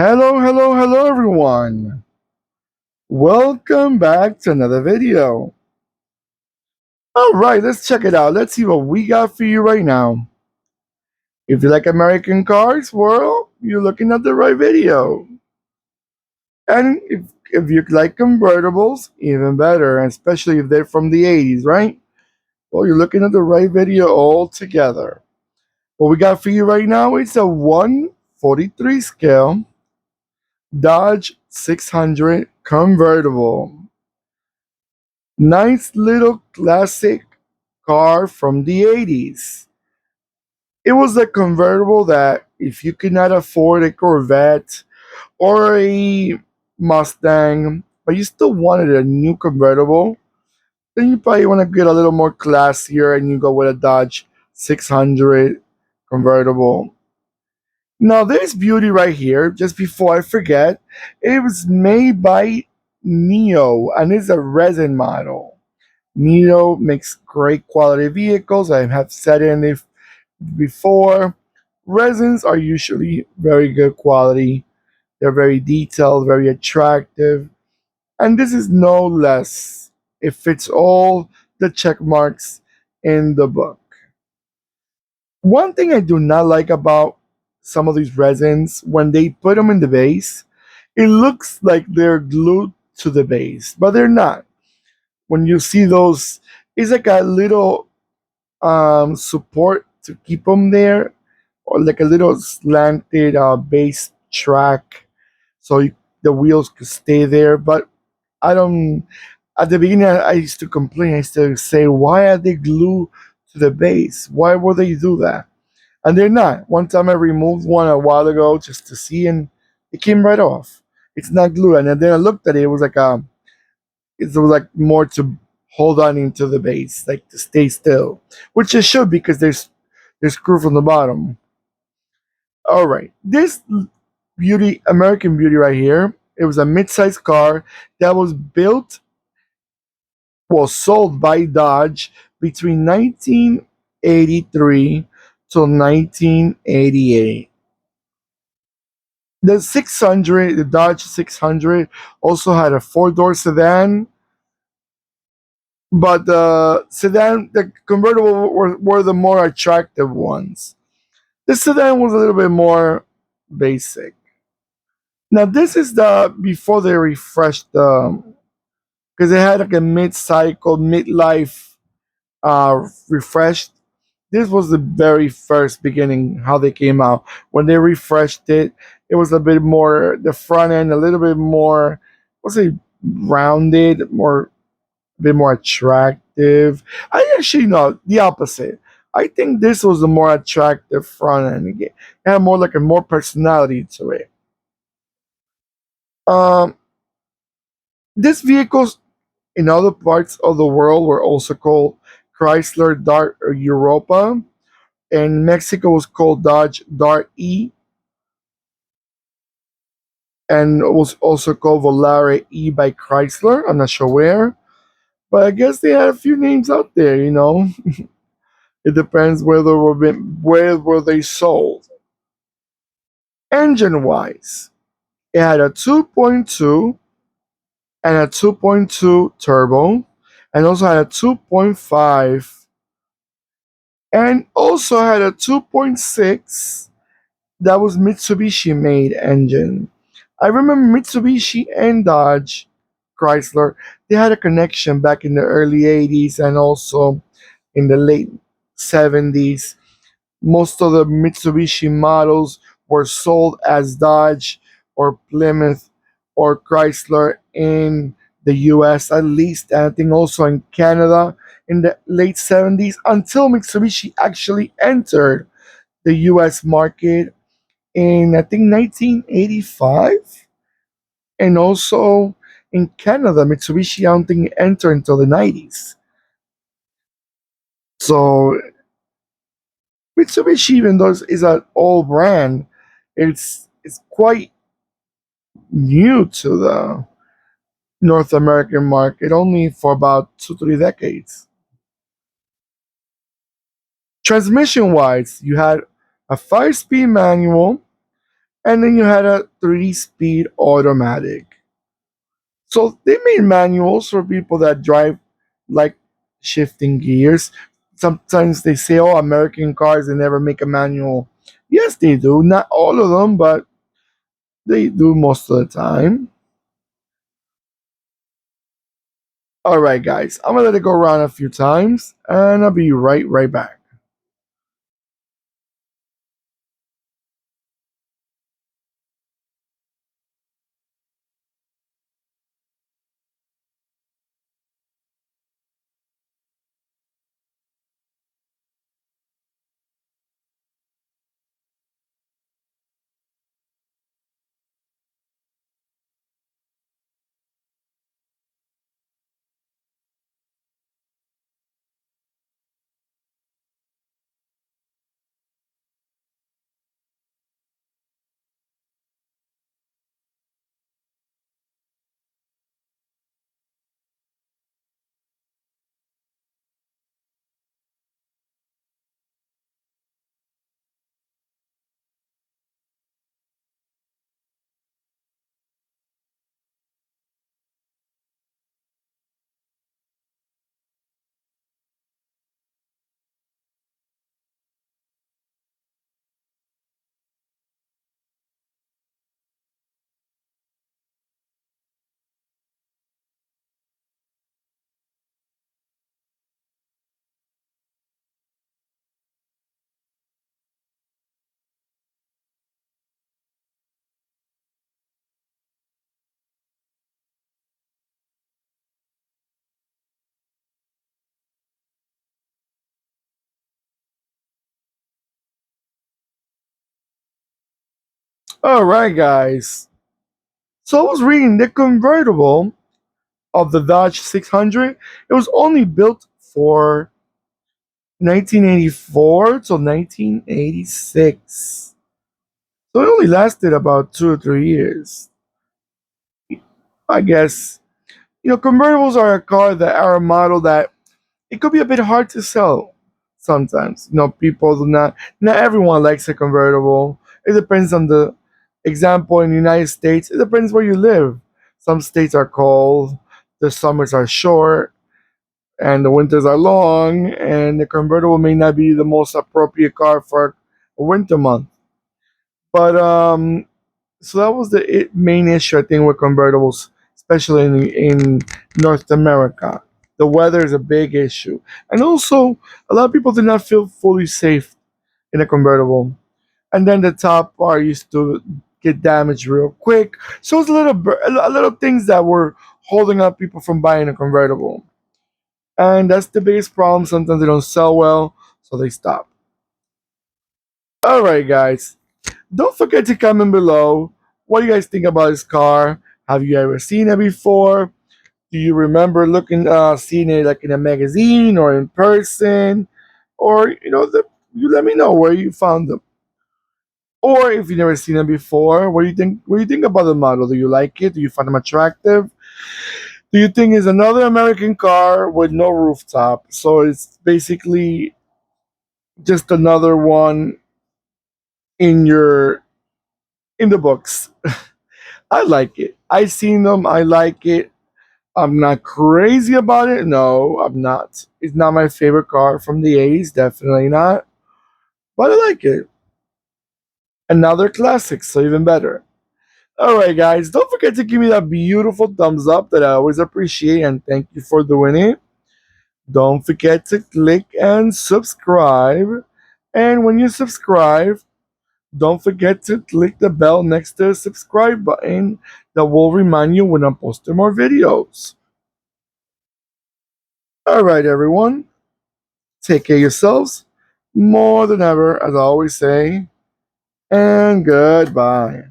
Hello, hello, hello, everyone. Welcome back to another video. All right, let's check it out. Let's see what we got for you right now. If you like American cars, well, you're looking at the right video. And if you like convertibles, even better, and especially if they're from the 80s, right? Well, you're looking at the right video altogether. What we got for you right now is a 143 scale Dodge 600 convertible. Nice little classic car from the 80s. It was a convertible that, if you could not afford a Corvette or a Mustang, but you still wanted a new convertible, then you probably want to get a little more classier and you go with a Dodge 600 convertible. Now, this beauty right here, just before I forget, it was made by Neo and it's a resin model. Neo makes great quality vehicles. I have said it before. Resins are usually very good quality. They're very detailed, very attractive. And this is no less. It fits all the check marks in the book. One thing I do not like about some of these resins, when they put them in the base, it looks like they're glued to the base, but they're not. When you see those, it's like a little support to keep them there, or like a little slanted base track, so the wheels could stay there. But I don't. At the beginning, I used to complain. I used to say, "Why are they glued to the base? Why would they do that?" And they're not. One time I removed one a while ago just to see, and it came right off. It's not glued. And then I looked at it. It was like it was like more to hold on into the base, like to stay still, which it should because there's screw from the bottom. All right, this beauty, American Beauty right here. It was a mid-sized car that was built, was sold by Dodge between 1983 to 1988. The 600, the Dodge 600, also had a four-door sedan, but the convertible were the more attractive ones. The sedan was a little bit more basic. Now this is the before they refreshed the, because they had like a mid-cycle, midlife refreshed. This was the very first beginning how they came out. When they refreshed it, it was a bit more the front end, a little bit more, what's it, rounded, more a bit more attractive. I actually know the opposite. I think this was a more attractive front end. It had more like a more personality to it. Um, these vehicles in other parts of the world were also called Chrysler Dart Europa, and Mexico was called Dodge Dart E, and it was also called Volare E by Chrysler. I'm not sure where, but I guess they had a few names out there. It depends where were they sold. Engine wise, it had a 2.2 and a 2.2 turbo, and also had a 2.5, and also had a 2.6 that was Mitsubishi made engine. I remember Mitsubishi and Dodge Chrysler, they had a connection back in the early 80s and also in the late 70s. Most of the Mitsubishi models were sold as Dodge or Plymouth or Chrysler in the US, at least, and I think also in Canada in the late 70s, until Mitsubishi actually entered the US market in, I think, 1985. And also in Canada, Mitsubishi, I don't think entered until the 90s. So Mitsubishi, even though it's an old brand, it's quite new to the North American market, only for about 2 3 decades. Transmission wise, you had a 5-speed manual and then you had a 3 speed automatic. So they made manuals for people that drive like shifting gears. Sometimes they say, "Oh, American cars they never make a manual." Yes, they do. Not all of them, but they do most of the time. All right, guys, I'm gonna let it go around a few times, and I'll be right back. All right, guys. So I was reading the convertible of the Dodge 600. It was only built for 1984 to 1986. So it only lasted about 2 or 3 years. I guess, convertibles are a car that are a model that it could be a bit hard to sell sometimes. People do not everyone likes a convertible. It depends on the example in the United States. It depends where you live. Some states are cold, the summers are short, and the winters are long, and the convertible may not be the most appropriate car for a winter month. But so that was the main issue I think with convertibles, especially in North America. The weather is a big issue, and also a lot of people did not feel fully safe in a convertible. And then the top bar used to get damaged real quick. So it's a little things that were holding up people from buying a convertible, and that's the biggest problem. Sometimes they don't sell well, so they stop. All right, guys. Don't forget to comment below. What do you guys think about this car? Have you ever seen it before? Do you remember seeing it like in a magazine or in person? Or you let me know where you found them. Or if you've never seen them before, what do you think? What do you think about the model? Do you like it? Do you find them attractive? Do you think it's another American car with no rooftop? So it's basically just another one in your in the books. I like it. I seen them. I like it. I'm not crazy about it. No, I'm not. It's not my favorite car from the 80s. Definitely not. But I like it. Another classic, so even better. All right, guys. Don't forget to give me that beautiful thumbs up that I always appreciate, and thank you for doing it. Don't forget to click and subscribe. And when you subscribe, don't forget to click the bell next to the subscribe button that will remind you when I'm posting more videos. All right, everyone. Take care of yourselves more than ever, as I always say, and goodbye.